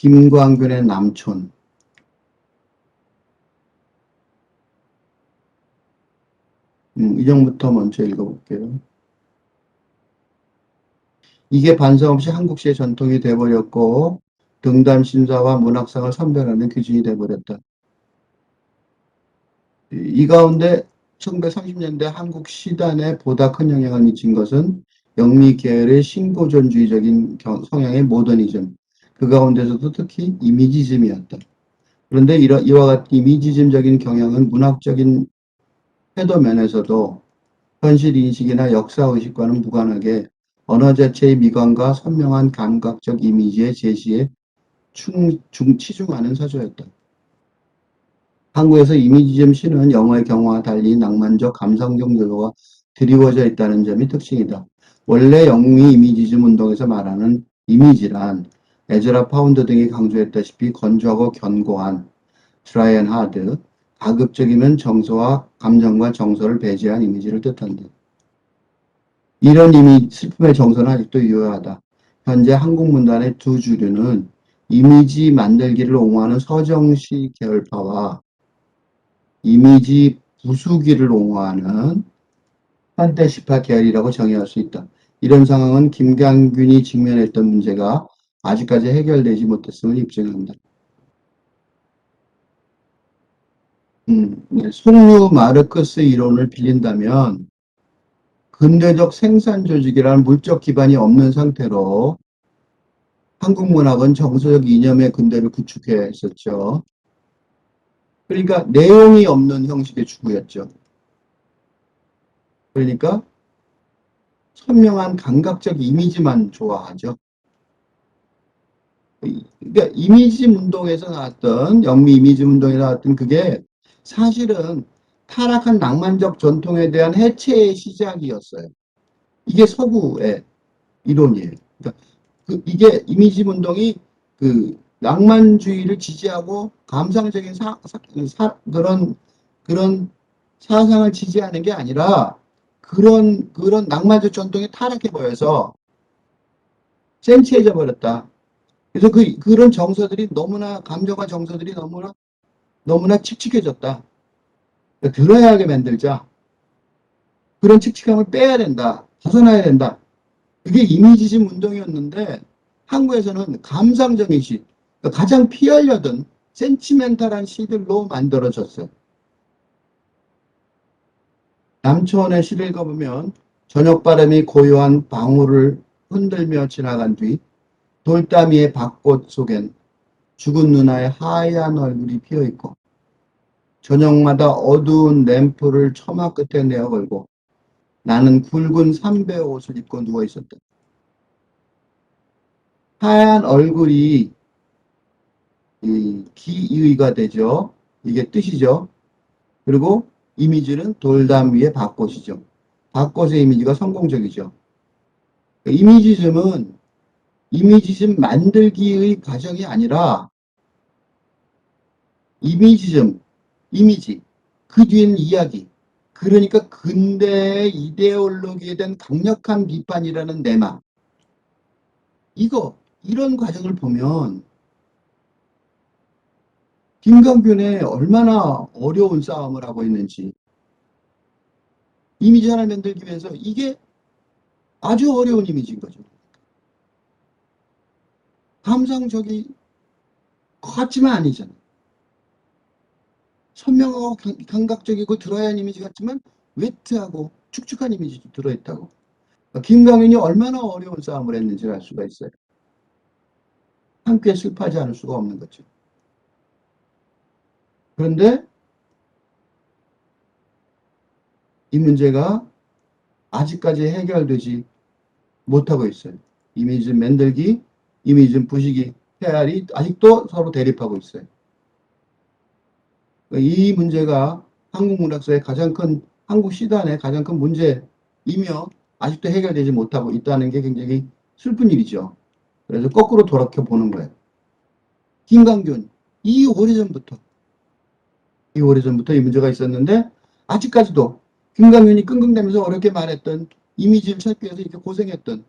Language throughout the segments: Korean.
김광균의 남촌. 이 정부터 먼저 읽어볼게요. 이게 반성없이 한국시의 전통이 돼버렸고 등단 신사와 문학상을 선별하는 기준이 돼버렸다. 이 가운데 1930년대 한국 시단에 보다 큰 영향을 미친 것은 영미 계열의 신고전주의적인 성향의 모더니즘, 그 가운데서도 특히 이미지즘이었다. 그런데 이와 같은 이미지즘적인 경향은 문학적인 태도 면에서도 현실 인식이나 역사 의식과는 무관하게 언어 자체의 미관과 선명한 감각적 이미지의 제시에 치중하는 서조였다. 한국에서 이미지즘 시는 영어의 경우와 달리 낭만적 감성적 요소가 드리워져 있다는 점이 특징이다. 원래 영미 이미지즘 운동에서 말하는 이미지란 에즈라 파운드 등이 강조했다시피 건조하고 견고한 드라이 앤 하드, 가급적이면 정서와 감정과 정서를 배제한 이미지를 뜻한다. 이런 슬픔의 정서는 아직도 유효하다. 현재 한국 문단의 두 주류는 이미지 만들기를 옹호하는 서정시 계열파와 이미지 부수기를 옹호하는 판타시파 계열이라고 정의할 수 있다. 이런 상황은 김강균이 직면했던 문제가 아직까지 해결되지 못했음을 입증한다. 속류 마르크스 이론을 빌린다면 근대적 생산 조직이라는 물적 기반이 없는 상태로 한국 문학은 정서적 이념의 근대를 구축했었죠. 그러니까 내용이 없는 형식의 추구였죠. 그러니까 선명한 감각적 이미지만 좋아하죠. 그러니까 이미지 운동에서 나왔던 영미 이미지 운동에 나왔던 그게 사실은 타락한 낭만적 전통에 대한 해체의 시작이었어요. 이게 서구의 이론이에요. 그러니까 이게 이미지 운동이 그 낭만주의를 지지하고 감상적인 그런 사상을 지지하는 게 아니라 그런 낭만적 전통이 타락해 보여서 센치해져 버렸다. 그래서 그런 정서들이 너무나 감정과 정서들이 너무나 칙칙해졌다. 그러니까 드라이하게 만들자. 그런 칙칙함을 빼야 된다. 벗어나야 된다. 그게 이미지즘 운동이었는데 한국에서는 감상적인 시, 그러니까 가장 피 흘려든 센치멘탈한 시들로 만들어졌어요. 남초원의 시를 읽어보면 저녁바람이 고요한 방울을 흔들며 지나간 뒤 돌담이의 밭꽃 속엔 죽은 누나의 하얀 얼굴이 피어있고 저녁마다 어두운 램프를 처마 끝에 내어 걸고 나는 굵은 삼배 옷을 입고 누워있었다. 하얀 얼굴이 기의가 되죠. 이게 뜻이죠. 그리고 이미지는 돌담 위에 밭꽃이죠. 밭꽃의 이미지가 성공적이죠. 이미지즘은 이미지즘 만들기의 과정이 아니라 이미지, 그 뒤에는 이야기. 그러니까 근대의 이데올로기에 대한 강력한 비판이라는 내막. 이런 과정을 보면 김강균의 얼마나 어려운 싸움을 하고 있는지 이미지 하나 만들기 위해서 이게 아주 어려운 이미지인 거죠. 감상적이 같지만 아니잖아. 선명하고 감각적이고 드라이한 이미지 같지만 웨트하고 축축한 이미지도 들어있다고. 그러니까 김강윤이 얼마나 어려운 싸움을 했는지를 알 수가 있어요. 함께 슬퍼하지 않을 수가 없는 거죠. 그런데 이 문제가 아직까지 해결되지 못하고 있어요. 이미지 만들기, 이미지 부시기, 헤아리 아직도 서로 대립하고 있어요. 이 문제가 한국 문학사의 한국 시단의 가장 큰 문제이며 아직도 해결되지 못하고 있다는 게 굉장히 슬픈 일이죠. 그래서 거꾸로 돌아켜 보는 거예요. 김강균, 오래전부터 이 문제가 있었는데 아직까지도 김강균이 끙끙대면서 어렵게 말했던 이미지를 찾기 위해서 이렇게 고생했던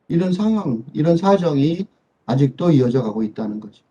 이런 상황, 이런 사정이 아직도 이어져 가고 있다는 거죠.